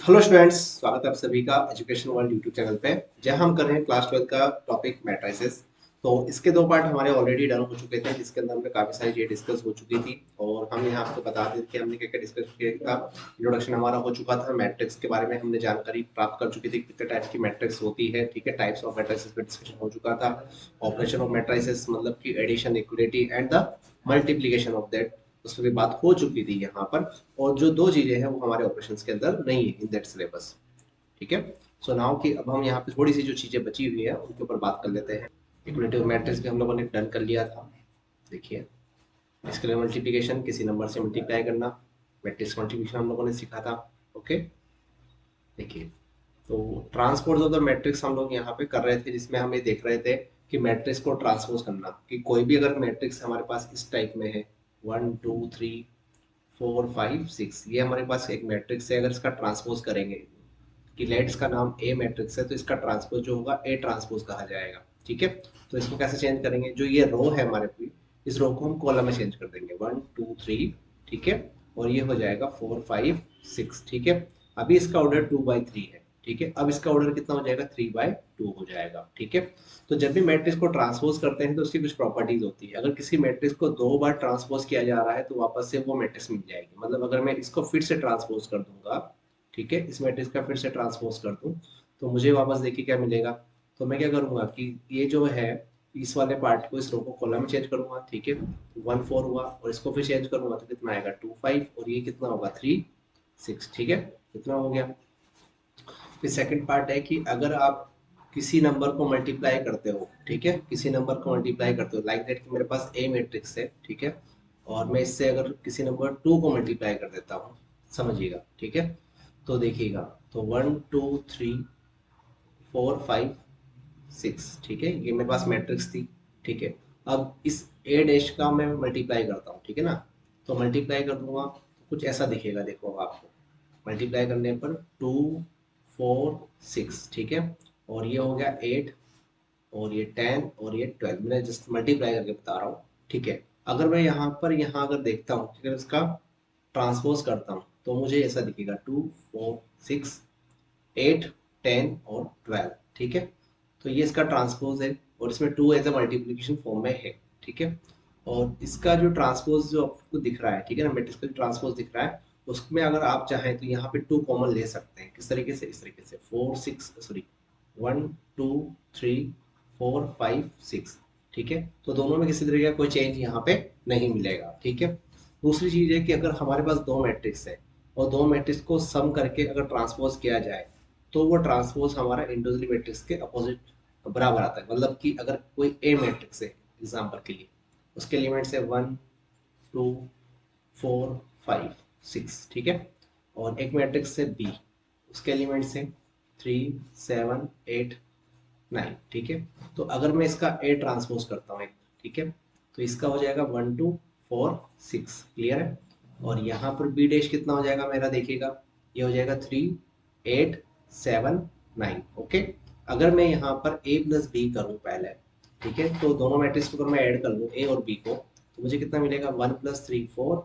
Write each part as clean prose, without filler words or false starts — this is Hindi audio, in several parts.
हेलो स्टूडेंट्स, स्वागत है आप सभी का एजुकेशन वर्ल्ड यूट्यूब चैनल पे, जहां हम कर रहे हैं क्लास 12 का टॉपिक मैट्रिसेस। तो इसके दो पार्ट हमारे ऑलरेडी डन हो चुके थे, जिसके अंदर हमने काफ़ी सारी चीज़ें डिस्कस हो चुकी थी और हम यहाँ आपको बता दें कि हमने क्या क्या डिस्कस किया था। इंट्रोडक्शन हमारा हो चुका था, मैट्रिक्स के बारे में हमने जानकारी प्राप्त कर चुकी थी, कितने टाइप की मैट्रिक्स होती है, ठीक है। टाइप्स ऑफ मैट्रिसेस पे डिस्कशन हो चुका था। ऑपरेशन ऑफ मैट्रिसेस मतलब कि addition, equality and the multiplication of that, उस पर भी बात हो चुकी थी यहाँ पर। और जो दो चीजें हैं वो हमारे ऑपरेशंस के अंदर नहीं है इन दैट सिलेबस, ठीक है। सो नाउ कि अब हम यहाँ पे थोड़ी सी जो चीजें बची हुई है उनके ऊपर बात कर लेते हैं। इक्वलिटी मैट्रिक्स भी हम लोगों ने डन कर लिया था। देखिए, इसके लिए मल्टीप्लिकेशन, किसी नंबर से मल्टीप्लाई करना, मैट्रिक्स मल्टीप्लिकेशन हम लोगों ने सीखा था। ओके, देखिए, तो ट्रांसपोज ऑफ द मैट्रिक्स हम लोग यहाँ पे कर रहे थे, जिसमें हम ये देख रहे थे कि मैट्रिक्स को ट्रांसपोज करना, कि कोई भी अगर मैट्रिक्स हमारे पास इस टाइप में है, 1 2 3 4 5 6, ये हमारे पास एक मैट्रिक्स है। अगर इसका ट्रांसपोज करेंगे कि लेट इसका नाम ए मैट्रिक्स है, तो इसका ट्रांसपोज जो होगा ए ट्रांसपोज कहा जाएगा, ठीक है। तो इसको कैसे चेंज करेंगे, जो ये रो है हमारे पूरी, इस रो को हम कॉलम में चेंज कर देंगे, 1 2 3, ठीक है। और ये हो जाएगा 4 5 6, ठीक है। अभी इसका ऑर्डर 2/3 है, ठीक है। अब इसका ऑर्डर कितना हो जाएगा, 3/2 हो जाएगा, ठीक है। तो जब भी मैट्रिक्स को ट्रांसपोज करते हैं तो उसकी कुछ प्रॉपर्टीज होती है। अगर किसी मैट्रिक्स को 2 बार ट्रांसपोज किया जा रहा है तो वापस से वो मैट्रिक्स मिल जाएगी। मतलब अगर मैं इसको फिर से ट्रांसपोज कर दूंगा, ठीक है, इस मैट्रिक्स का फिर से ट्रांसपोज कर दूं, तो मुझे वापस देखिए क्या मिलेगा। तो मैं क्या करूंगा कि ये जो है, इस वाले पार्ट को, इस रो को कॉलम में चेंज करूंगा, ठीक है। 1 4 हुआ, और इसको फिर चेंज करूंगा तो कितना आएगा, 2 5, और ये कितना होगा, 3 6, ठीक है। कितना हो गया। फिर सेकंड पार्ट है कि अगर आप किसी नंबर को मल्टीप्लाई करते हो, ठीक है, किसी नंबर को मल्टीप्लाई करते हो, लाइक दैट कि मेरे पास ए मैट्रिक्स है, ठीक है, और मैं इससे अगर किसी नंबर 2 को मल्टीप्लाई कर देता हूँ, समझिएगा, ठीक है। तो देखिएगा, तो 1 2 3 4 5 6, ठीक है, ये मेरे पास मैट्रिक्स थी, ठीक है। अब इस ए डैश का मैं मल्टीप्लाई करता हूँ, ठीक है ना। तो मल्टीप्लाई कर दूंगा तो कुछ ऐसा दिखेगा, देखो आपको, मल्टीप्लाई करने पर 2 4 6, ठीक है। और ये हो गया 8, और ये 10, और ये 12, मैं जस्ट मल्टीप्लाई करके बता रहा हूँ, ठीक है। अगर मैं यहाँ पर यहाँ अगर देखता हूँ, ठीक है, इसका ट्रांसपोज करता हूँ तो मुझे ऐसा दिखेगा, 2 4 6 8 10 और 12, ठीक है। तो ये इसका ट्रांसपोज है, और इसमें 2 एज ए मल्टीप्लिकेशन फॉर्म में है, ठीक है। और इसका जो ट्रांसपोज जो आपको दिख रहा है, ठीक है ना, मैट्रिक्स का ट्रांसपोज दिख रहा है, उसमें अगर आप चाहें तो यहाँ पे 2 कॉमन ले सकते हैं। किस तरीके से, इस तरीके से, 1 2 3 4 5 6, ठीक है। तो दोनों में किसी तरीके का कोई चेंज यहाँ पे नहीं मिलेगा, ठीक है। दूसरी चीज है कि अगर हमारे पास दो मैट्रिक्स है और दो मैट्रिक्स को सम करके अगर ट्रांसपोज किया जाए, तो वो ट्रांसपोज हमारा इंडिविजुअल मैट्रिक्स के अपोजिट बराबर आता है। मतलब कि अगर कोई ए मैट्रिक्स है एग्जाम्पल के लिए, उसके एलिमेंट्स है 1 2 4 5 6, ठीक है। और एक मैट्रिक्स है बी, उसके एलिमेंट्स है 3 7 8 9, ठीक है। तो अगर मैं इसका ए ट्रांसपोज करता हूँ, ठीक है, तो इसका हो जाएगा 1 2 4 6, क्लियर है। और यहाँ पर बी डैश कितना हो जाएगा मेरा, देखिएगा, ये हो जाएगा 3 8 7 9, ओके। अगर मैं यहाँ पर ए प्लस बी करूँ पहले, ठीक है, तो दोनों मैट्रिक्स को अगर मैं ऐड कर लूँ ए और बी को, तो मुझे कितना मिलेगा, 1 + 3 4,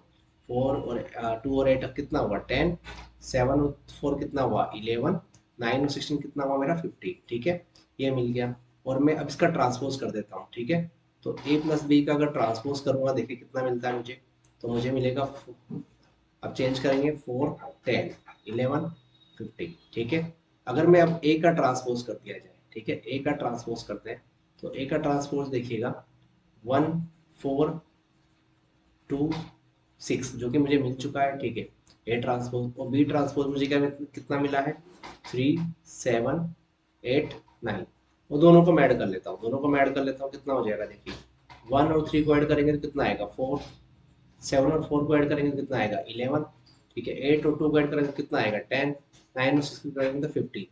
4 और 2 और 8 कितना हुआ, 10, 7 और 4 कितना हुआ, 11, 9 और 16 कितना हुआ मेरा, 50, ठीक है। ये मिल गया। और मैं अब इसका ट्रांसपोज कर देता हूँ, ठीक है। तो ए प्लस बी का अगर ट्रांसपोज करूंगा, देखिए कितना मिलता है मुझे। तो मुझे मिलेगा, अब चेंज करेंगे, 4 10 11 50, ठीक है। अगर मैं अब ए का ट्रांसपोज कर दिया जाए, ठीक है, ए का ट्रांसपोज करते हैं, तो ए का ट्रांसपोज देखिएगा, 1 4 2 6, जो कि मुझे मिल चुका है, ठीक है, ए ट्रांसपोज। और बी ट्रांसपोज मुझे क्या कितना मिला है, 3 7 8 9। वो दोनों को मैं ऐड कर लेता हूँ, कितना हो जाएगा, देखिए, 1 और 3 को ऐड करेंगे तो कितना आएगा, 4, 7 और 4 को ऐड करेंगे तो कितना आएगा, 11, ठीक है। 8 और 2 को ऐड करेंगे तो कितना आएगा, 10, 9 और 6 को करेंगे तो 50,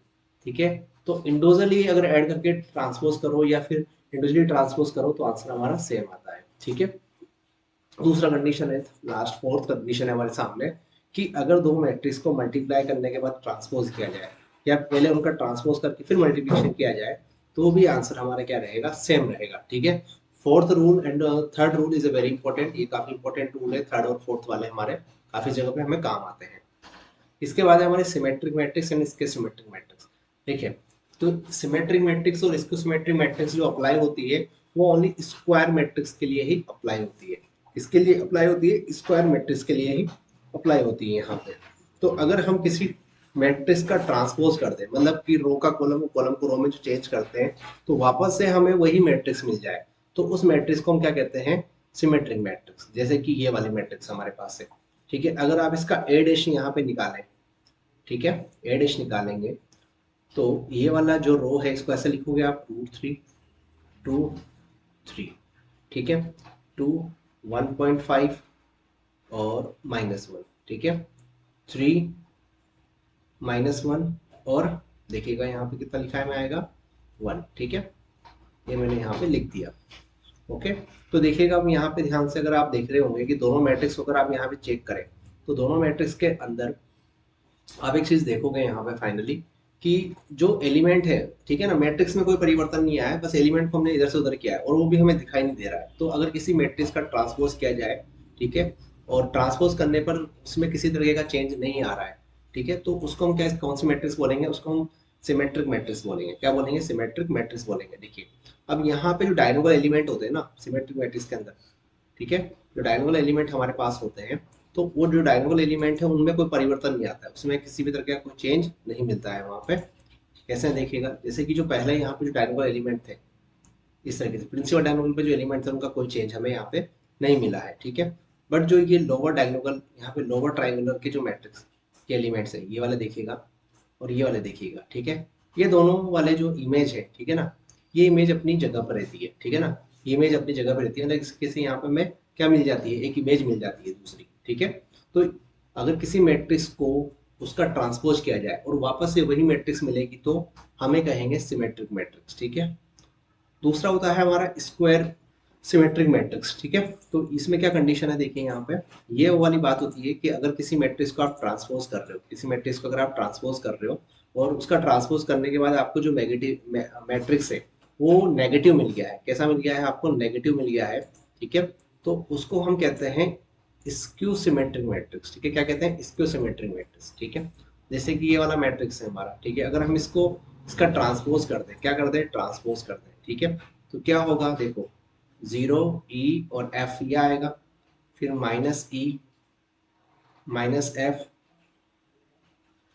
ठीक है। तो इंडिविजुअली अगर ऐड करके ट्रांसपोज करो या फिर इंडिविजुअली ट्रांसपोज करो तो आंसर हमारा सेम आता है, ठीक है। दूसरा कंडीशन है, लास्ट फोर्थ कंडीशन है हमारे सामने, कि अगर दो मैट्रिक्स को मल्टीप्लाई करने के बाद ट्रांसपोज किया जाए, या पहले उनका ट्रांसपोज करके फिर मल्टीप्लिकेशन किया जाए, तो भी आंसर हमारा क्या रहेगा, सेम रहेगा, ठीक है। Fourth rule and third rule is a very important, ये काफी इंपॉर्टेंट रूल है, थर्ड और फोर्थ वाले हमारे काफी जगह पे हमें काम आते हैं। इसके बाद है हमारे सिमेट्रिक मैट्रिक्स एंड इसके सिमेट्रिक मैट्रिक्स। देखिए, तो सिमेट्रिक मैट्रिक्स और इसको सिमेट्रिक मैट्रिक्स जो अप्लाई होती है वो ओनली स्क्वायर मैट्रिक्स के लिए ही अप्लाई होती है। इसके लिए अप्लाई होती है, स्क्वायर मैट्रिक्स के लिए ही अप्लाई होती है यहाँ पे। तो अगर हम किसी मैट्रिक्स का ट्रांसपोज कर दें, मतलब कि रो का कॉलम को रो में जो चेंज करते हैं तो वापस से हमें वही मैट्रिक्स मिल जाए, तो उस मैट्रिक्स को हम क्या कहते हैं, सिमेट्रिक मैट्रिक्स। जैसे कि ये वाली मैट्रिक्स हमारे पास है, ठीक है। अगर आप इसका ए डैश यहाँ पे निकालें, ठीक है, ए डैश निकालेंगे तो ये वाला जो रो है इसको ऐसे लिखोगे आप 2 3 2 3, ठीक है, 2 1.5 और -1, ठीक है, 3 -1 और देखिएगा यहाँ पे कितना लिखा है में आएगा 1, ठीक है। ये मैंने यहाँ पे लिख दिया। ओके, तो देखिएगा अब यहाँ पे ध्यान से अगर आप देख रहे होंगे कि दोनों मैट्रिक्स अगर आप यहाँ पे चेक करें तो दोनों मैट्रिक्स के अंदर आप एक चीज देखोगे यहाँ पे फाइनली कि जो एलिमेंट है, ठीक है ना, मैट्रिक्स में कोई परिवर्तन नहीं आया है, बस एलिमेंट को हमने इधर से उधर किया है और वो भी हमें दिखाई नहीं दे रहा है। तो अगर किसी मैट्रिक्स का ट्रांसपोज किया जाए, ठीक है, और ट्रांसपोज करने पर उसमें किसी तरीके का चेंज नहीं आ रहा है, ठीक है, तो उसको हम क्या, कौन सी मैट्रिक्स बोलेंगे, उसको हम सिमेट्रिक मैट्रिक्स बोलेंगे। क्या बोलेंगे, सिमेट्रिक मैट्रिक्स बोलेंगे। देखिए, अब यहाँ पे जो डायगोनल एलिमेंट होते हैं ना सिमेट्रिक मैट्रिक्स के अंदर, ठीक है, जो डायगोनल एलिमेंट हमारे पास होते हैं तो वो जो डायगोनल एलिमेंट है उनमें कोई परिवर्तन नहीं आता है, उसमें किसी भी तरह का कोई चेंज नहीं मिलता है वहाँ पे। कैसे देखिएगा, जैसे कि जो पहले यहाँ पे जो डायगोनल एलिमेंट थे इस तरीके से प्रिंसिपल डायगोनल पे जो एलिमेंट थे उनका कोई चेंज हमें यहाँ पे नहीं मिला है, ठीक है। बट जो ये लोअर डायगोनल, यहाँ पे लोअर ट्राइंगुलर के जो मैट्रिक्स के एलिमेंट्स है, ये वाले देखिएगा और ये वाले देखिएगा, ठीक है, ये दोनों वाले जो इमेज है, ठीक है ना, ये इमेज अपनी जगह पर रहती है, ठीक है ना, ये इमेज अपनी जगह पर रहती है, मतलब किसी यहाँ पे हमें क्या मिल जाती है, एक इमेज मिल जाती है दूसरी, ठीक है। तो अगर किसी मैट्रिक्स को उसका ट्रांसपोज किया जाए और वापस से वही मैट्रिक्स मिलेगी तो हमें कहेंगे सिमेट्रिक मैट्रिक्स, ठीक है। दूसरा होता है हमारा स्क्वायर सिमेट्रिक मैट्रिक्स, ठीक है। तो इसमें क्या कंडीशन है, देखिए यहाँ पे ये वाली बात होती है कि अगर किसी मैट्रिक्स को आप ट्रांसपोज कर रहे हो, किसी मैट्रिक्स को अगर आप ट्रांसपोज कर रहे हो और उसका ट्रांसपोज करने के बाद आपको जो नेगेटिव मैट्रिक्स है वो नेगेटिव मिल गया है, कैसा मिल गया है आपको, नेगेटिव मिल गया है, ठीक है, तो उसको हम कहते हैं स्क्यू सिमेट्रिक मैट्रिक्स, ठीक है। क्या कहते हैं, स्क्यू सिमेट्रिक मैट्रिक्स, ठीक है। जैसे कि ये वाला मैट्रिक्स है हमारा, ठीक है, अगर हम इसको इसका ट्रांसपोज कर दें, क्या कर दें, ट्रांसपोज कर दें, ठीक है, तो क्या होगा, देखो 0 E और F ये आएगा, फिर -E -F,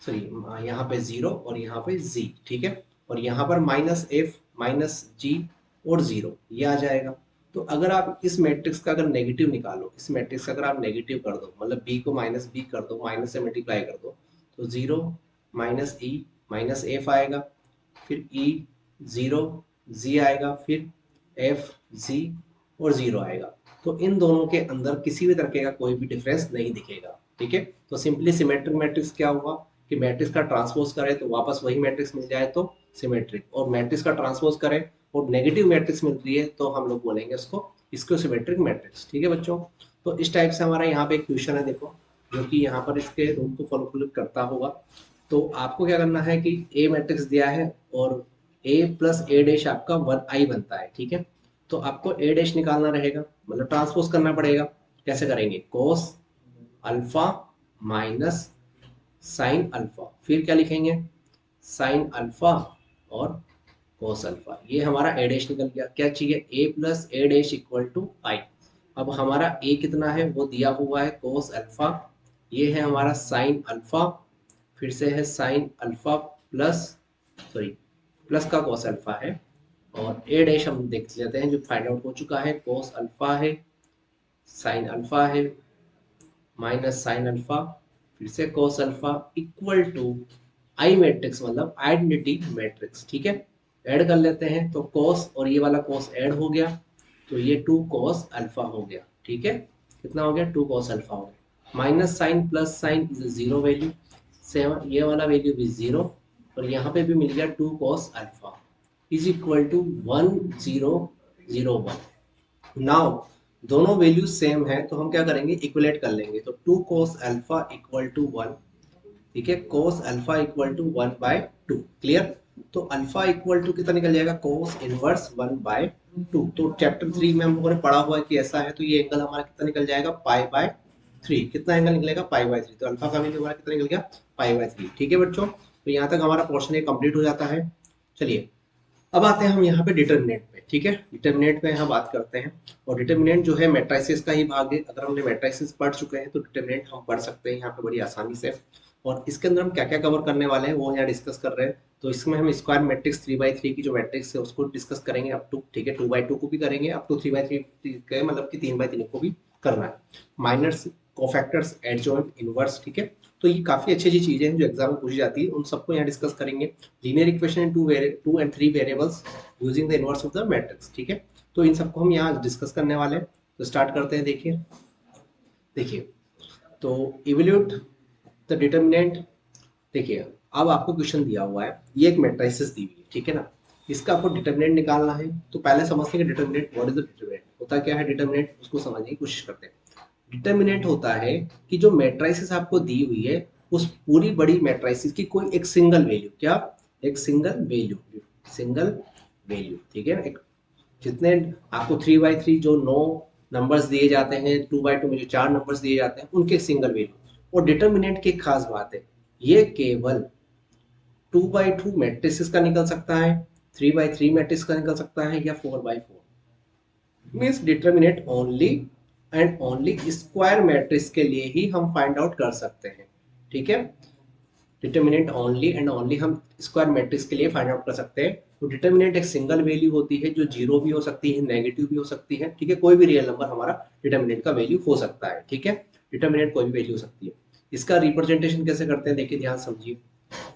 सॉरी यहाँ पे 0 और यहाँ पे G, ठीक है, और यहाँ पर -F -G और 0 ये आ जाएगा। तो अगर आप इस मैट्रिक्स का अगर नेगेटिव निकालो, इस मैट्रिक्स का अगर आप नेगेटिव कर दो, मतलब b को -b कर दो, माइनस से मल्टीप्लाई कर दो, तो 0 -E -F आएगा, फिर E 0 G आएगा, फिर F G और 0 आएगा। तो इन दोनों के अंदर किसी भी तरह का कोई भी डिफरेंस नहीं दिखेगा, ठीक है। तो सिंपली सिमेट्रिक मैट्रिक्स क्या हुआ कि मैट्रिक्स का ट्रांसपोज करें तो वापस वही मैट्रिक्स मिल जाए तो सिमेट्रिक, और मैट्रिक्स का ट्रांसपोज करें और नेगेटिव मैट्रिक्स मिल रही है तो हम लोग बोलेंगे उसको इसको सिमेट्रिक मैट्रिक्स, ठीक है बच्चों। तो इस टाइप से हमारा यहाँ पे एक क्वेश्चन है, देखो, जो कि यहाँ पर इसके रूल को फॉलो करता होगा। तो आपको क्या करना है कि ए मैट्रिक्स दिया है और a + a' आपका 1i बनता है, ठीक है। तो आपको a' निकालना रहेगा, मतलब ट्रांसपोज करना पड़ेगा। कैसे करेंगे, cos alpha minus sine alpha, फिर क्या लिखेंगे, साइन अल्फा और कोस अल्फा। ये हमारा a' निकल गया। क्या चाहिए, a + a' = i। अब हमारा a कितना है वो दिया हुआ है कोस अल्फा, ये है हमारा साइन अल्फा, फिर से है sine alpha plus, sorry plus का कोस अल्फा है, और a' हम देख लेते हैं जो फाइंड आउट हो चुका है, कोस अल्फा है, साइन अल्फा है, माइनस साइन अल्फा, फिर से cos alpha equal to I matrix, मतलब आइडेंटिटी मैट्रिक्स, ठीक है। ऐड कर लेते हैं तो कोस और ये वाला कोस ऐड हो गया, तो ये 2 कोस अल्फा हो गया, ठीक है। कितना हो गया, 2 कोस अल्फा हो गया। Minus sine plus sine is 0 value, seven ये वाला वैल्यू भी 0, और यहाँ पे भी मिल गया 2 cos alpha is equal to 1001। Now दोनों वैल्यू सेम है तो हम क्या करेंगे, इक्वलेट कर लेंगे। तो 2 कोस अल्फा इक्वल टू 1, ठीक है, cos alpha equal to 1/2, clear. तो अल्फा इक्वल टू कितना निकल जाएगा, कोस इनवर्स 1/2। तो चैप्टर 3 में हम लोगों ने पढ़ा हुआ है कि ऐसा है, तो ये एंगल हमारा कितना निकल जाएगा, π/2, 3, कितना एंगल निकलेगा π/3, तो अल्फा का वैल्यू हमारा कितना निकल गया π/3। ठीक है बच्चों, तो यहाँ तक हमारा पोर्शन ये कंप्लीट हो जाता है। चलिए अब आते हैं हम यहाँ पे डिटर्मिनेंट पे। ठीक है, डिटर्मिनेंट पे यहाँ बात करते हैं, और डिटर्मिनेंट जो है मैट्रिसेस का ही भाग है। अगर हमने मैट्रिसेस पढ़ चुके हैं तो डिटर्मिनेंट हम पढ़ सकते हैं यहाँ पे बड़ी आसानी से। और इसके अंदर हम क्या क्या कवर करने वाले हैं वो यहाँ डिस्कस कर रहे हैं। तो इसमें हम स्क्वायर मैट्रिक्स 3/3 की जो मैट्रिक्स है उसको डिस्कस करेंगे अप टू, ठीक है, 2/2 को भी करेंगे, अप टू 3/3 के मतलब कि 3/3 को भी करना है। माइनर्स, कोफैक्टर्स, एडजॉइंट, इनवर्स, ठीक है। तो ये काफी अच्छी अच्छी चीजें हैं जो एग्जाम में पूछी जाती है, उन सबको यहाँ डिस्कस करेंगे। Linear equation in 2 and 3 variables using the inverse of the matrix. ठीक है, तो इन सबको हम यहाँ डिस्कस करने वाले हैं। तो स्टार्ट करते हैं। देखिए देखिए तो इवैल्यूएट द डिटर्मिनेंट। देखिए अब आपको क्वेश्चन दिया हुआ है, ये एक मैट्रिसेस दी हुई है, ठीक है ना, इसका आपको डिटर्मिनेंट निकालना है। तो पहले समझते हैं कि determinant, what is the determinant, होता क्या है डिटर्मिनेंट, उसको समझने की कोशिश करते हैं। डिटर्मिनेंट होता है कि जो मैट्रिसेस आपको दी हुई है उस पूरी बड़ी मैट्रिसेस की कोई एक सिंगल वैल्यू, क्या, एक सिंगल वैल्यू, सिंगल वैल्यू, ठीक है। एक जितने आपको 3/3 जो 9 नंबर्स दिए जाते हैं, 2/2 में जो 4 नंबर्स दिए जाते हैं उनके सिंगल वैल्यू। और डिटर्मिनेंट की एक खास बात है, ये केवल 2/2 मैट्रिसेस का निकल सकता है, 3/3 मैट्रिक्स का निकल सकता है, या 4/4। Means determinant only and only square matrix के लिए ही हम फाइंड आउट कर सकते हैं। ठीक है, डिटर्मिनेंट ओनली एंड ओनली हम स्क्वायर मैट्रिक्स के लिए फाइंड आउट कर सकते हैं। तो डिटर्मिनेंट एक सिंगल वैल्यू होती है जो जीरो भी हो सकती है, नेगेटिव भी हो सकती है, ठीक है, कोई भी रियल नंबर हमारा डिटर्मिनेंट का वैल्यू हो सकता है। ठीक है, डिटर्मिनेंट कोई भी वैल्यू हो सकती है। इसका रिप्रेजेंटेशन कैसे करते हैं, देखिए ध्यान समझिए।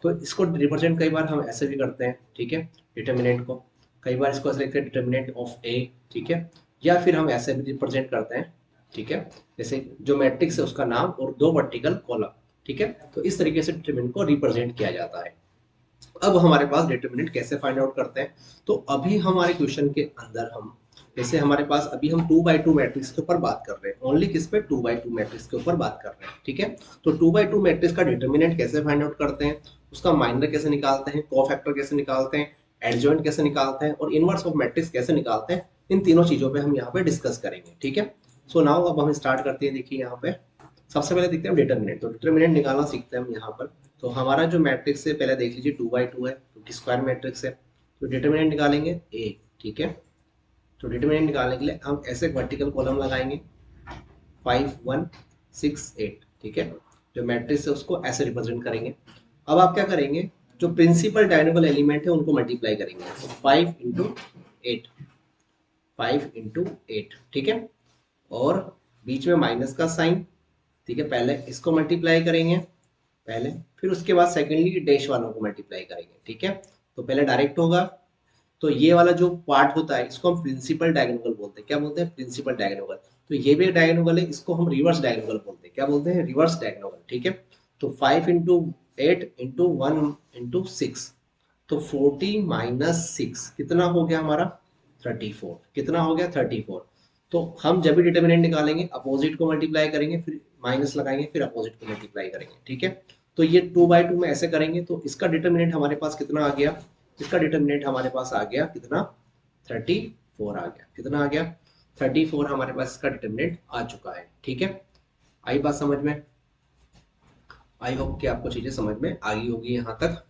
तो इसको रिप्रेजेंट कई बार हम ऐसे भी करते हैं, ठीक है, डिटर्मिनेंट को कई बार इसको ऐसे लिखते हैं डिटर्मिनेंट ऑफ ए, ठीक है, या फिर हम ऐसे भी रिप्रेजेंट करते हैं, ठीक है, जैसे जो मैट्रिक्स है उसका नाम और 2 वर्टिकल कॉलम, ठीक है। तो इस तरीके से डिटर्मिनेंट को रिप्रेजेंट किया जाता है। अब हमारे पास डिटर्मिनेंट कैसे फाइंड आउट करते हैं, तो अभी हमारे क्वेश्चन के अंदर हम, जैसे हमारे पास अभी हम 2/2 मैट्रिक्स के ऊपर बात कर रहे हैं, ओनली किस पे, 2/2 मैट्रिक्स के ऊपर बात कर रहे हैं, ठीक है। तो 2/2 मैट्रिक्स का डिटर्मिनेंट कैसे फाइंड आउट करते हैं, उसका माइनर कैसे निकालते हैं, कोफैक्टर कैसे निकालते हैं, एडजॉइंट कैसे निकालते हैं, और इनवर्स ऑफ मैट्रिक्स कैसे निकालते हैं, इन तीनों चीजों पे हम यहाँ पे डिस्कस करेंगे। ठीक है, सो नाउ अब हम स्टार्ट करते हैं। देखिए यहाँ पे सबसे पहले देखते हैं डिटर्मिनेंट। तो डिटर्मिनेंट निकालना सीखते हैं हम यहाँ पर। तो हमारा जो मैट्रिक्स है पहले देख लीजिए 2/2 है, क्योंकि स्क्वायर मैट्रिक्स है। तो डिटर्मिनेंट निकालेंगे ए, ठीक है। तो डिटर्मिनेंट निकालने के लिए हम ऐसे वर्टिकल कॉलम लगाएंगे 5 1 6 8, ठीक है। जो मैट्रिक्स है उसको ऐसे रिप्रेजेंट करेंगे। अब आप क्या करेंगे, जो प्रिंसिपल डायगोनल एलिमेंट है उनको मल्टीप्लाई करेंगे। तो 5 × 8, 5 × 8, ठीक है, और बीच में माइनस का साइन, ठीक है। पहले इसको मल्टीप्लाई करेंगे पहले, फिर उसके बाद सेकेंडली डैश वालों को मल्टीप्लाई करेंगे, ठीक है। तो पहले डायरेक्ट होगा, तो ये वाला जो पार्ट होता है इसको हम प्रिंसिपल डायगोनल बोलते हैं। क्या बोलते हैं, प्रिंसिपल डायगोनल। तो ये भी डायगोनल है, इसको हम रिवर्स डायगोनल बोलते हैं। क्या बोलते हैं, रिवर्स डायगोनल, ठीक है। तो 5 × 8 × 1 × 6, तो 40 - 6 कितना हो गया हमारा 34, कितना हो गया 34। तो हम जब भी डिटर्मिनेंट निकालेंगे अपोजिट को मल्टीप्लाई करेंगे, फिर माइनस लगाएंगे, फिर अपोजिट को मल्टीप्लाई करेंगे, ठीक है। तो ये 2/2 में ऐसे करेंगे। तो इसका डिटर्मिनेंट हमारे पास कितना आ गया, इसका डिटर्मिनेंट हमारे पास आ गया कितना, 34 आ गया। कितना आ गया 34 हमारे पास इसका डिटर्मिनेंट आ चुका है। ठीक है, आई बात समझ में, आई होप कि आपको चीजें समझ में आ गई होगी यहाँ तक।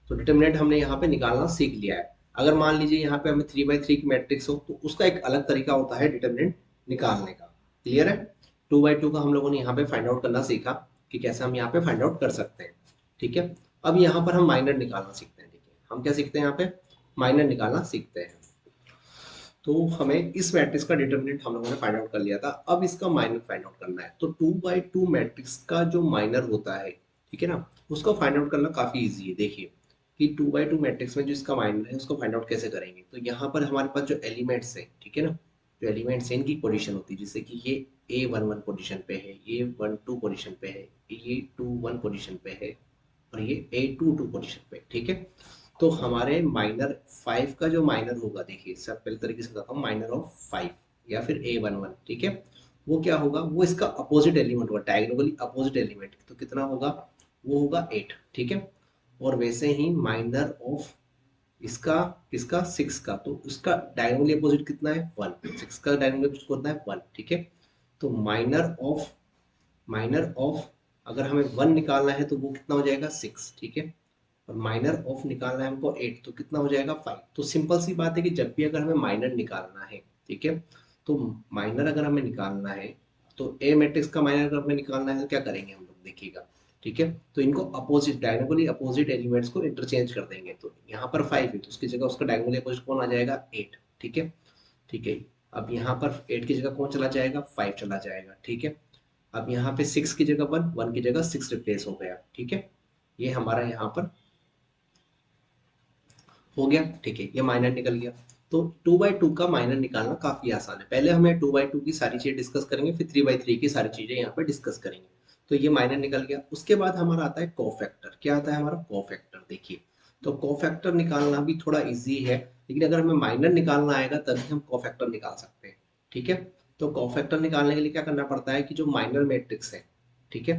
तो डिटर्मिनेंट हमने यहाँ पे निकालना सीख लिया है। अगर मान लीजिए यहाँ पे हमें 3/3 की मैट्रिक्स हो तो उसका एक अलग तरीका होता है डिटर्मिनेंट निकालने का। क्लियर है, 2/2 का हम लोगों ने यहाँ पे फाइंड आउट करना सीखा कि कैसे हम यहाँ पे फाइंड आउट कर सकते हैं। ठीक है, अब यहाँ पर हम माइनर निकालना सीखते हैं। देखिए हम क्या सीखते हैं, यहाँ पे माइनर निकालना सीखते हैं। तो हमें इस मैट्रिक्स का डिटर्मिनेंट हम लोगों ने फाइंड आउट कर लिया था, अब इसका माइनर फाइंड आउट करना है। तो 2/2 मैट्रिक्स का जो माइनर होता है, ठीक है ना, उसको फाइंड आउट करना काफी इजी है। देखिए कि 2/2 मैट्रिक्स में जो इसका माइनर है उसको फाइंड आउट कैसे करेंगे। तो यहाँ पर हमारे पास जो एलिमेंट्स है, ठीक है ना, जो एलिमेंट्स है इनकी पोजीशन होती है, जैसे कि ये A11 पोजीशन पे है, ये 12 पोजीशन पे है, ये 21 पोजीशन पे है, और ये A22 पोजीशन पे, ठीक है। तो हमारे माइनर 5 का जो माइनर होगा, देखिए सब पहले तरीके से बताता हूँ, माइनर ऑफ 5 या फिर A11, ठीक है, वो क्या होगा, वो इसका अपोजिट एलिमेंट होगा, डायगोनली अपोजिट एलिमेंट। तो कितना होगा, वो होगा 8, ठीक है। और वैसे ही माइनर ऑफ इसका किसका 6 का, तो उसका डायगोनली अपोजिट कितना है 1, 6 का डायगोनली अपोजिट कितना है 1, ठीक है। तो माइनर ऑफ माइनर ऑफ, अगर हमें 1 निकालना है तो वो कितना हो जाएगा 6, ठीक है। और माइनर ऑफ निकालना है हमको 8, तो कितना हो जाएगा 5। तो सिंपल सी बात है कि जब भी अगर हमें माइनर निकालना है, ठीक है, तो माइनर अगर हमें निकालना है तो ए मैट्रिक्स का माइनर अगर हमें निकालना है तो क्या करेंगे हम लोग, देखिएगा, ठीक है। तो इनको अपोजिट, डायगोनली अपोजिट एलिमेंट्स को इंटरचेंज कर देंगे। तो यहाँ पर 5 है तो उसकी जगह उसका डायगोनली अपोजिट कौन आ जाएगा, 8, ठीक है। ठीक है, अब यहाँ पर 8 की जगह कौन चला जाएगा, 5 चला जाएगा, ठीक है। अब यहाँ पे 6 की जगह 1, 1 की जगह 6 रिप्लेस हो गया, ठीक है। ये हमारा यहाँ पर हो गया, ठीक है, ये माइनर निकल गया। तो 2/2 का माइनर निकालना काफी आसान है। पहले हमें 2/2 की सारी चीजें डिस्कस करेंगे, फिर 3/3 की सारी चीजें यहाँ पे डिस्कस करेंगे। तो ये माइनर निकल गया। उसके बाद हमारा आता है कोफैक्टर। क्या आता है हमारा, कोफैक्टर। देखिए, तो कोफैक्टर निकालना भी थोड़ा इजी है, लेकिन अगर हमें माइनर निकालना आएगा तभी हम कोफैक्टर निकाल सकते हैं, ठीक है। तो कोफैक्टर निकालने के लिए क्या करना पड़ता है कि जो माइनर मैट्रिक्स है, ठीक है,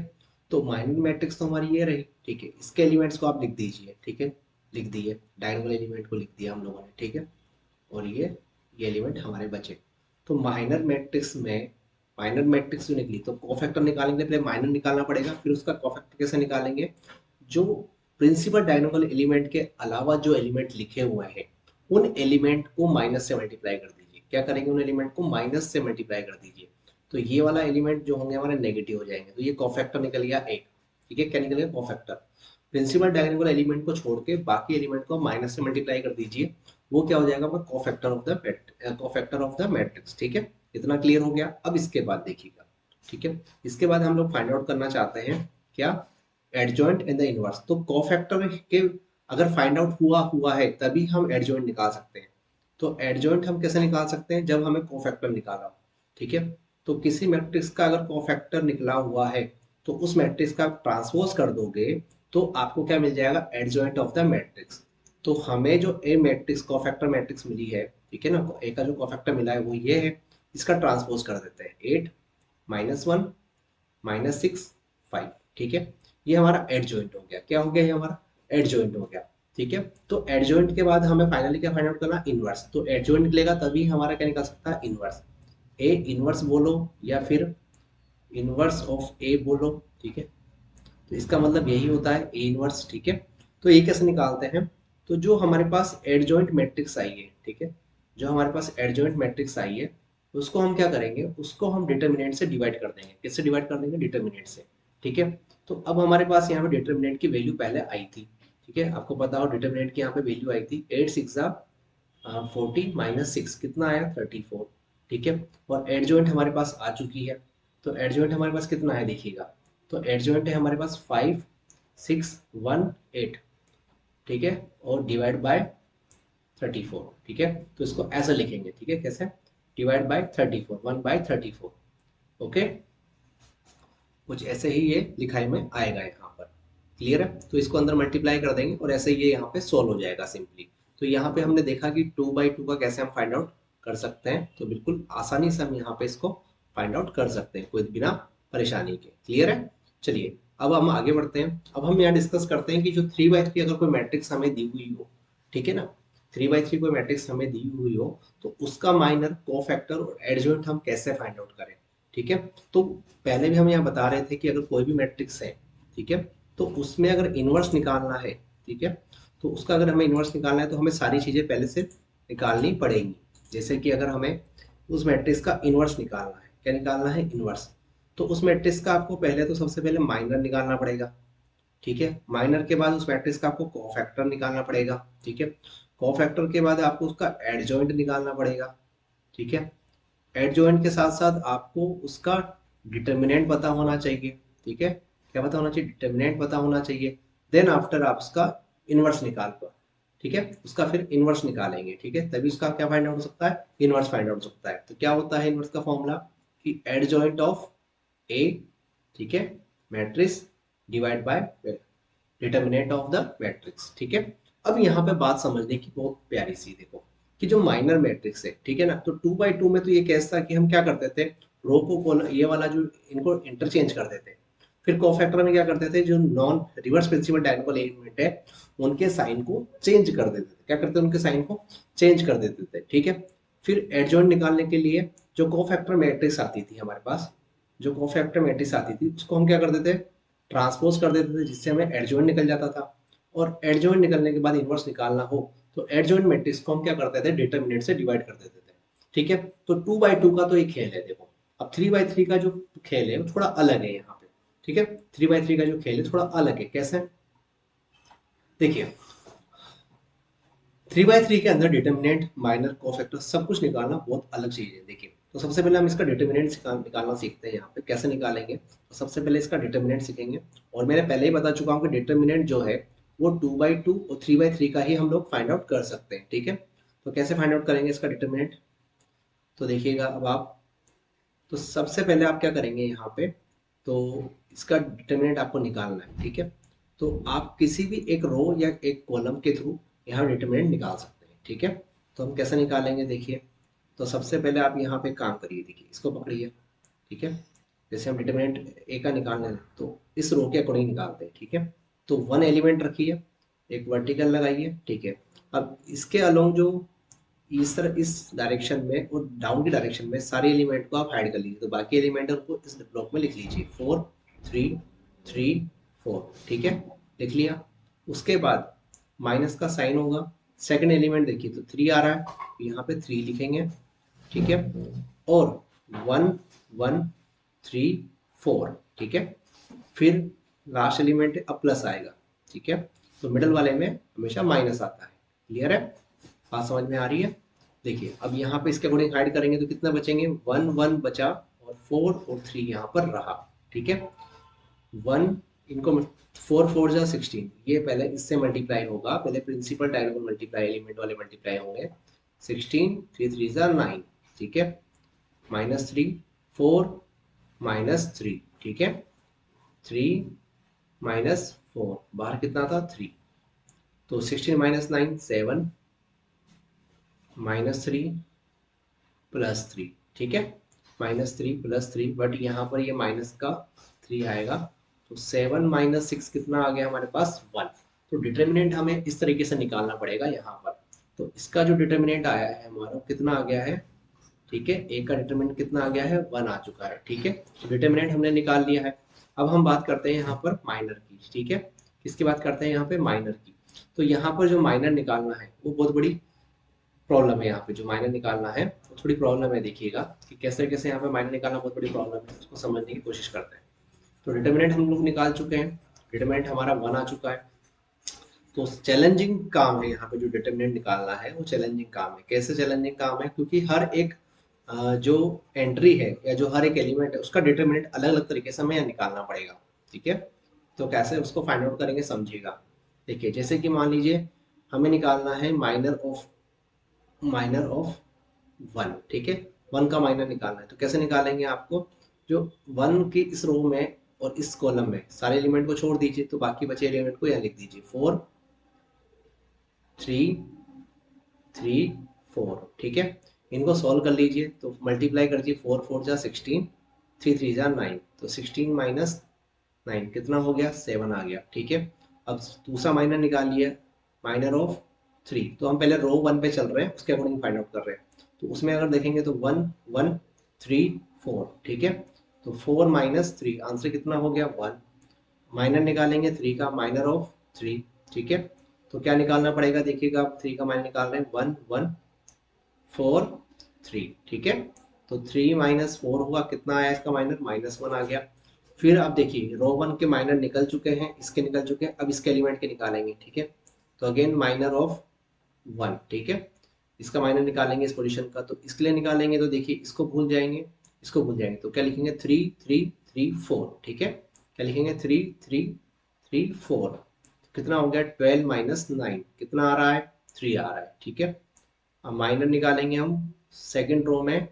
तो माइनर मैट्रिक्स तो हमारी ये रही, ठीक है, इसके एलिमेंट्स को आप लिख दीजिए, ठीक है, लिख दिए, डायगोनल एलिमेंट को लिख दिया हम लोगों ने, ठीक है। और ये एलिमेंट हमारे बचे। तो माइनर मैट्रिक्स में, माइनर मैट्रिक्स जो निकली तो कोफैक्टर निकालने के लिए पहले माइनर निकालना पड़ेगा, फिर उसका कोफैक्टर कैसे निकालेंगे, जो प्रिंसिपल डायगोनल एलिमेंट के अलावा जो एलिमेंट लिखे हुए हैं उन एलिमेंट को माइनस से मल्टीप्लाई कर दीजिए। क्या करेंगे, उन एलिमेंट को माइनस से मल्टीप्लाई कर दीजिए। तो ये वाला एलिमेंट जो होंगे हमारे नेगेटिव हो जाएंगे। तो ये कोफैक्टर निकल गया एक, ठीक है। क्या निकल गया, कोफैक्टर। प्रिंसिपल डायगोनल एलिमेंट को छोड़ के बाकी एलिमेंट को माइनस से मल्टीप्लाई कर दीजिए, वो क्या हो जाएगा, कोफैक्टर ऑफ द मैट्रिक्स, ठीक है। इतना क्लियर हो गया। अब इसके बाद देखिएगा, ठीक है, इसके बाद हम लोग फाइंड आउट करना चाहते हैं क्या, एडजॉइंट एंड द इनवर्स। तो कोफैक्टर के अगर फाइंड आउट हुआ हुआ है तभी हम एडजॉइंट निकाल सकते हैं। तो एडजॉइंट हम कैसे निकाल सकते हैं, जब हमें कोफैक्टर निकाला हो, ठीक है। तो किसी मैट्रिक्स का अगर कोफैक्टर निकला हुआ है तो उस मैट्रिक्स का ट्रांसपोज कर दोगे तो आपको क्या मिल जाएगा, एडजॉइंट ऑफ द मैट्रिक्स। तो हमें जो ए मैट्रिक्स कोफैक्टर मैट्रिक्स मिली है, ठीक है ना, ए का जो कोफैक्टर मिला है वो ये है। इसका ट्रांसपोज कर देते हैं, 8 -1 -6 5, ठीक है। ये हमारा एडजॉइंट हो गया। क्या हो गया, ये हमारा एडजॉइंट हो गया, ठीक है। तो एडजॉइंट के बाद हमें फाइनली क्या फाइंड आउट करना, इनवर्स। तो एडजॉइंट निकलेगा तभी हमारा क्या निकल सकता है, इनवर्स। ए इनवर्स बोलो या फिर इनवर्स ऑफ ए बोलो, ठीक है। तो इसका मतलब यही होता है, ए इनवर्स, ठीक है। तो ये कैसे निकालते हैं, तो जो हमारे पास एडजॉइंट मैट्रिक्स आई है, ठीक है, जो हमारे पास एडजॉइंट मैट्रिक्स आई है उसको हम क्या करेंगे, उसको हम डिटर्मिनेंट से डिवाइड कर देंगे। किससे डिवाइड कर देंगे, डिटर्मिनेंट से, ठीक है। तो अब हमारे पास यहाँ पे डिटर्मिनेंट की वैल्यू पहले आई थी, ठीक है, आपको पता हो डिटर्मिनेंट की यहाँ पे वैल्यू आई थी 8 6 40 -6 कितना आया 34, ठीक है। और एडजॉइंट हमारे पास आ चुकी है। तो एडजॉइंट हमारे पास कितना है देखिएगा, तो एडजॉइंट है हमारे पास 5 6 1 8, ठीक है, और डिवाइड बाय 34, ठीक है। तो इसको ऐसा लिखेंगे, ठीक है, कैसे, डिवाइड बाय 34, 1/34, ओके। कुछ ऐसे ही ये लिखाई में आएगा यहाँ पर, क्लियर है। तो इसको अंदर मल्टीप्लाई कर देंगे और ऐसे ये यहाँ पे सोल्व हो जाएगा सिंपली। तो यहाँ पे हमने देखा कि 2/2 का कैसे हम फाइंड आउट कर सकते हैं। तो बिल्कुल आसानी से हम यहाँ पे इसको फाइंड आउट कर सकते हैं कोई बिना परेशानी के, क्लियर है। चलिए अब हम आगे बढ़ते हैं। अब हम यहाँ डिस्कस करते हैं कि जो 3/3 अगर कोई मैट्रिक्स हमें दी हुई हो, ठीक है ना, 3/3 कोई मैट्रिक्स हमें दी हुई हो तो उसका माइनर, कोफैक्टर और एडजॉइंट हम कैसे फाइंड आउट करें, ठीक है। तो पहले भी हम यहाँ बता रहे थे कि अगर कोई भी मैट्रिक्स है, ठीक है, तो उसमें अगर इनवर्स निकालना है, ठीक है, तो उसका अगर हमें इनवर्स निकालना है तो हमें सारी चीजें पहले से निकालनी पड़ेंगी। जैसे कि अगर हमें उस मैट्रिक्स का इनवर्स निकालना है, क्या निकालना है, इनवर्स। तो उस मैट्रिक्स का आपको पहले तो सबसे पहले माइनर निकालना पड़ेगा, ठीक है। माइनर के बाद उस मैट्रिक्स का आपको कोफैक्टर निकालना पड़ेगा, ठीक है। कोफैक्टर के बाद आपको उसका एडजॉइंट निकालना पड़ेगा, ठीक है। एडजॉइंट के साथ साथ आपको उसका डिटर्मिनेंट पता होना चाहिए, ठीक है। क्या पता होना चाहिए, डिटर्मिनेंट पता होना चाहिए। देन आफ्टर आप उसका इनवर्स निकाल पाओ, ठीक है, उसका फिर इनवर्स निकालेंगे, ठीक है, तभी उसका क्या फाइंड आउट हो सकता है, इनवर्स फाइंड आउट हो सकता है। तो क्या होता है इनवर्स का फॉर्मूला, कि एडजॉइंट ऑफ ए, ठीक है, matrix divide by determinant of the matrix, ठीक है। अब यहाँ पे बात समझने की बहुत प्यारी सी, देखो कि जो माइनर मैट्रिक्स है, ठीक है ना, तो 2/2 में तो ये केस था कि हम क्या करते थे, रो को कॉलम, ये वाला जो इनको इंटरचेंज कर देते। फिर कोफैक्टर में क्या करते थे, जो non reverse principal diagonal element है उनके साइन को चेंज कर देते थे। क्या करते थे, उनके साइन को चेंज कर देते थे, ठीक है। फिर एडजॉइंट निकालने के लिए जो कोफैक्टर मैट्रिक्स आती थी हमारे पास, जो कोफैक्टर मैट्रिक्स आती थी उसको हम क्या कर देते, ट्रांसपोज कर देते थे, जिससे हमें एडजॉइंट निकल जाता था। और एडजॉइंट निकलने के बाद इनवर्स निकालना हो तो एडजॉइंट मैट्रिक्स को हम क्या करते थे, डिटरमिनेंट से डिवाइड कर देते थे। ठीक है, तो 2/2 का तो एक खेल है देखो। अब 3/3 का जो खेल है वो थोड़ा अलग है यहाँ पे। ठीक है, 3/3 का जो खेल है थोड़ा अलग है। कैसे, देखिए 3/3 के अंदर डिटर्मिनेंट, माइनर, कोफैक्टर सब कुछ निकालना बहुत अलग चीज है। देखिए, तो सबसे पहले हम इसका डिटर्मिनेंट निकालना सीखते हैं। यहाँ पे कैसे निकालेंगे, तो सबसे पहले इसका डिटर्मिनेंट सीखेंगे। और मैंने पहले ही बता चुका हूँ कि डिटर्मिनेंट जो है वो 2/2 और 3/3 का ही हम लोग फाइंड आउट कर सकते हैं। ठीक है, तो कैसे फाइंड आउट करेंगे इसका डिटर्मिनेंट, तो देखिएगा अब आप, तो सबसे पहले आप क्या करेंगे यहाँ पे, तो इसका डिटर्मिनेंट आपको निकालना है। ठीक है, तो आप किसी भी एक रो या एक कॉलम के थ्रू यहाँ डिटर्मिनेंट निकाल सकते हैं। ठीक है, तो हम कैसे निकालेंगे देखिए, तो सबसे पहले आप यहाँ पे काम करिए, देखिए इसको पकड़िए। ठीक है, जैसे हम डिटर्मिनेंट ए का निकालना है तो इस रो के अकॉर्डिंग निकालते हैं। ठीक है, तो 1 एलिमेंट रखिए, एक वर्टिकल लगाइए। ठीक है, अब इसके अलोंग जो इस तरह इस डायरेक्शन में और डाउन की डायरेक्शन में सारे एलिमेंट को आप हाइड कर लीजिए, तो बाकी एलिमेंट को इस ब्लॉक में लिख लीजिए 4 3 3 4। ठीक है, लिख लिया। उसके बाद माइनस का साइन होगा, सेकंड एलिमेंट देखिए तो 3 आ रहा है, यहाँ पे 3 लिखेंगे। ठीक है, और 1 1 3 4। ठीक है, फिर लास्ट एलिमेंट अब प्लस आएगा। ठीक है, तो मिडल वाले में हमेशा माइनस आता है। क्लियर है, बात समझ में आ रही है। देखिए अब यहाँ पे इसके अकॉर्डिंग हाइड करेंगे तो कितना बचेंगे, 1 1 बचा और 4 और 3 यहाँ पर रहा। ठीक है, 1 इनको 4 4 जा 16, ये पहले इससे मल्टीप्लाई होगा, पहले प्रिंसिपल डायगोनल मल्टीप्लाई, एलिमेंट वाले मल्टीप्लाई होंगे। 16 3 3 जा 9। ठीक है, -3 4 -3। ठीक है, 3 -4, बाहर कितना था 3, तो 16 -9 7 -3 +3। ठीक है, -3 +3, बट यहाँ पर ये माइनस का 3 आएगा, तो 7 -6 कितना आ गया हमारे पास 1। तो डिटर्मिनेंट हमें इस तरीके से निकालना पड़ेगा यहाँ पर। तो इसका जो डिटर्मिनेंट आया है हमारा कितना आ गया है, ठीक है, ए का डिटर्मिनेंट कितना आ गया है 1 आ चुका है। ठीक है, तो डिटर्मिनेंट हमने निकाल लिया है। अब हम बात करते हैं यहाँ पर माइनर की। ठीक है, किसकी बात करते हैं यहाँ पे, माइनर की। तो यहाँ पर जो माइनर निकालना है वो बहुत बड़ी प्रॉब्लम है। यहाँ पे जो माइनर निकालना है वो थोड़ी प्रॉब्लम है, देखिएगा कि कैसे कैसे यहाँ पे माइनर निकालना बहुत बड़ी प्रॉब्लम है, उसको समझने की कोशिश करते हैं। तो डिटर्मिनेंट हम लोग निकाल चुके हैं, डिटर्मिनेंट हमारा 1 आ चुका है। तो चैलेंजिंग काम है यहाँ पे जो डिटर्मिनेंट निकालना है, वो चैलेंजिंग काम है। कैसे चैलेंजिंग काम है, क्योंकि हर एक जो एंट्री है या जो हर एक एलिमेंट है उसका डिटर्मिनेंट अलग अलग तरीके से हमें यहाँ निकालना पड़ेगा। ठीक है, तो कैसे उसको फाइंड आउट करेंगे समझिएगा। देखिए जैसे कि मान लीजिए हमें निकालना है माइनर ऑफ 1। ठीक है, 1 का माइनर निकालना है, तो कैसे निकालेंगे, आपको जो 1 की इस रो में और इस कॉलम में सारे एलिमेंट को छोड़ दीजिए, तो बाकी बचे एलिमेंट को यहाँ लिख दीजिए 4 3 3 4। ठीक है, इनको सॉल्व कर लीजिए, तो मल्टीप्लाई कर दीजिए, 4 4 जा 16, 3 3 जा 9, तो 16 -9 कितना हो गया 7 आ गया। ठीक है, अब दूसरा माइनर निकालिए, माइनर ऑफ 3, तो हम पहले रो 1 पे चल रहे हैं, उसके अकॉर्डिंग फाइंड आउट कर रहे हैं। तो उसमें अगर देखेंगे तो 1 1 3 4। ठीक है, तो 4 -3 आंसर कितना हो गया 1। माइनर निकालेंगे 3 का, माइनर ऑफ 3। ठीक है, तो क्या निकालना पड़ेगा, देखिएगा आप 3 का माइनर निकाल रहे हैं 1 1 4 3। ठीक है, तो 3 -4 हुआ, कितना आया इसका माइनर, -1 आ गया। फिर आप देखिए रो 1 के माइनर निकल चुके हैं, इसके निकल चुके हैं, अब इसके एलिमेंट के निकालेंगे। ठीक है, तो अगेन माइनर ऑफ 1। ठीक है, इसका माइनर निकालेंगे इस पोजीशन का, तो इसके लिए निकालेंगे तो देखिए इसको भूल जाएंगे, इसको भूल जाएंगे, तो क्या लिखेंगे 3 3 3 4। ठीक है, क्या लिखेंगे 3 3 3 4, कितना हो गया 12 -9, कितना आ रहा है 3 आ रहा है। ठीक है, अब माइनर निकालेंगे हम सेकंड रो में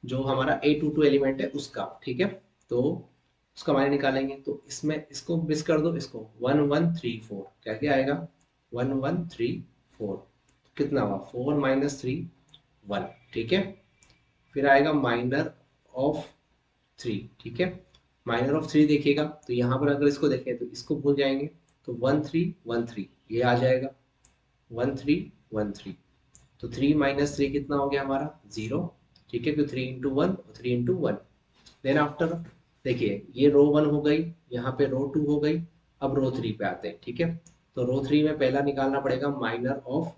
जो हमारा A22 एलिमेंट है उसका। ठीक है, तो उसका माइनर निकालेंगे, तो इसमें इसको मिस कर दो, इसको 1 1 3 4, क्या क्या आएगा 1 1 3 4, कितना हुआ 4 -3 1। ठीक है, फिर आएगा माइनर ऑफ 3। ठीक है, माइनर ऑफ 3 देखिएगा, तो यहाँ पर अगर इसको देखें तो इसको भूल जाएंगे, तो 1 3 1 3 ये आ जाएगा 1 3 1 3, तो 3 -3 कितना हो गया हमारा 0। ठीक है, तो 3 × 1 और 3 × 1, देन आफ्टर देखिए ये रो 1 हो गई, यहाँ पे रो 2 हो गई। अब रो 3 पे आते हैं, ठीक है। तो रो 3 में पहला निकालना पड़ेगा माइनर ऑफ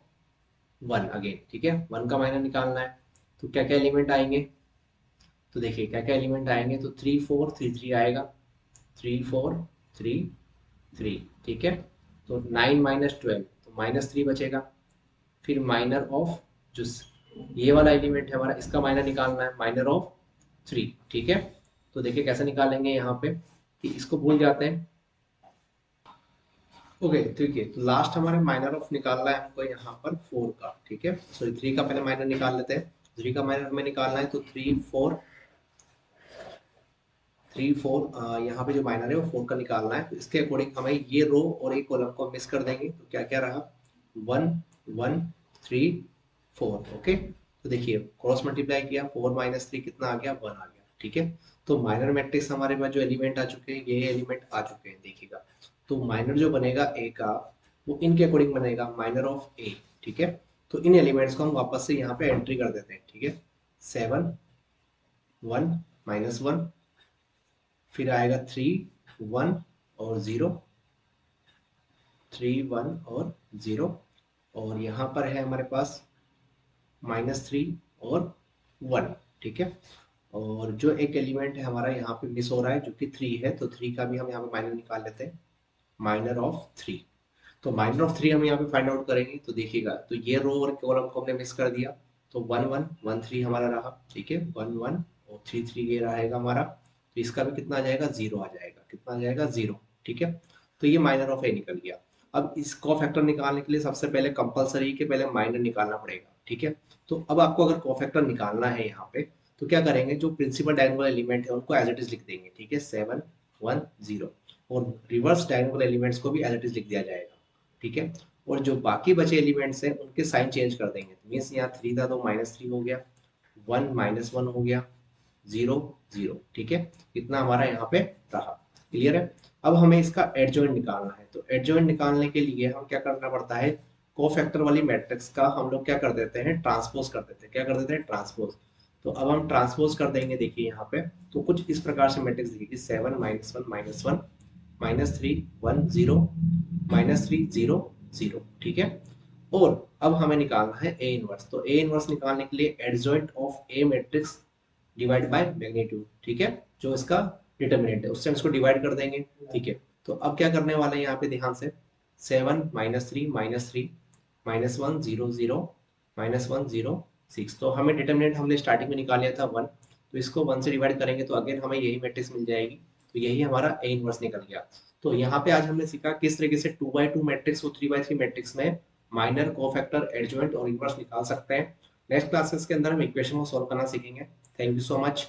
1 अगेन, ठीक है, 1 का माइनर निकालना है। तो क्या क्या एलिमेंट आएंगे, तो देखिए क्या क्या एलिमेंट आएंगे, तो 3 4 3 3 आएगा, 3 4 3 3, ठीक है। तो 9 माइनस 12 तो -3 बचेगा। फिर माइनर ऑफ जो ये वाला एलिमेंट है हमारा, इसका माइनर निकालना है, माइनर ऑफ 3, ठीक है। तो देखिए कैसे निकालेंगे यहाँ पे, कि इसको भूल जाते हैं। ओके ठीक है, तो लास्ट हमारे माइनर ऑफ निकालना है हमको यहाँ पर 4 का, ठीक है। सॉरी 3 का पहले माइनर निकाल लेते हैं। 3 का माइनर हमें निकालना है, तो 3 4 3 4 यहाँ पे जो माइनर है वो 4 का निकालना है। तो इसके अकॉर्डिंग हमें ये रो और एक कॉलम को मिस कर देंगे, तो क्या क्या रहा, 1 1 3 4, ओके। तो देखिए क्रॉस मल्टीप्लाई किया, 4 माइनस 3 कितना आ गया, 1 आ गया, ठीक है। तो माइनर मैट्रिक्स हमारे पास जो एलिमेंट आ चुके हैं, ये एलिमेंट आ चुके हैं, देखिएगा। तो माइनर जो बनेगा ए का, वो इनके अकॉर्डिंग बनेगा, माइनर ऑफ ए, ठीक है। तो इन एलिमेंट्स को हम वापस से यहाँ पे एंट्री कर देते हैं, ठीक है। 7 1 -1, फिर आएगा 3 1 और 0, 3 1 और 0, और यहाँ पर है हमारे पास -3 और 1, ठीक है। और जो एक एलिमेंट है हमारा यहाँ पे मिस हो रहा है, जो कि 3 है, तो 3 का भी हम यहाँ पे माइनर निकाल लेते हैं, माइनर ऑफ 3। तो माइनर ऑफ 3 हम यहाँ पे फाइंड आउट करेंगे, तो देखिएगा, तो ये रो और कॉलम को हमने मिस कर दिया, तो 1 1 1 3 हमारा रहा, ठीक है, 1 1 और 3 3 ये रहेगा हमारा। तो इसका भी कितना आ जाएगा, 0 आ जाएगा, कितना आ जाएगा, 0, ठीक है। तो ये माइनर ऑफ ए निकल गया। अब इसको फैक्टर निकालने के लिए सबसे पहले कंपलसरी के पहले माइनर निकालना पड़ेगा, ठीक है। तो अब आपको अगर कोफैक्टर निकालना है यहाँ पे, तो क्या करेंगे, जो प्रिंसिपल डायगोनल एलिमेंट है उनको एज इट इज लिख देंगे, ठीक है, 7 1 0, और रिवर्स डायगोनल एलिमेंट्स को भी एज इट इज लिख दिया जाएगा, ठीक है। और जो बाकी बचे एलिमेंट्स हैं उनके साइन चेंज कर देंगे, मीन्स यहाँ 3 था तो -3 हो गया, 1 -1 हो गया, 0 0, ठीक है। इतना हमारा यहाँ पे रहा, क्लियर है। अब हमें इसका एडजॉइंट निकालना है, तो एडजॉइंट निकालने के लिए हम क्या करना पड़ता है, कोफैक्टर वाली मैट्रिक्स का हम लोग क्या कर देते हैं, ट्रांसपोज कर देते हैं, क्या कर देते हैं, ट्रांसपोज। तो अब हम ट्रांसपोज कर देंगे, देखिए यहाँ पे, तो कुछ इस प्रकार से मैट्रिक्स दिखेगी, 7 -1 -3 1 0 -3 0 0, ठीक है। और अब हमें निकालना है ए इनवर्स, तो ए इनवर्स निकालने के लिए adjoint of A matrix divide by magnitude, ठीक है, जो इसका डिटर्मिनेंट है उससे हम इसको डिवाइड कर देंगे, ठीक है। तो अब क्या करने वाले हैं यहाँ पे ध्यान से, 7 -3 -3 -1 0 0 -1 0 6, तो हमें डिटर्मिनेंट हमने स्टार्टिंग में निकाल लिया था 1, तो इसको 1 से डिवाइड करेंगे तो अगेन हमें यही मैट्रिक्स मिल जाएगी, तो यही हमारा ए इनवर्स निकल गया। तो यहाँ पे आज हमने सीखा किस तरीके से 2x2 मैट्रिक्स और 3x3 मैट्रिक्स में माइनर, कोफैक्टर, एडजॉइंट और इनवर्स निकाल सकते हैं। नेक्स्ट क्लासेस के अंदर हम इक्वेशन को सॉल्व करना सीखेंगे। Thank you so much.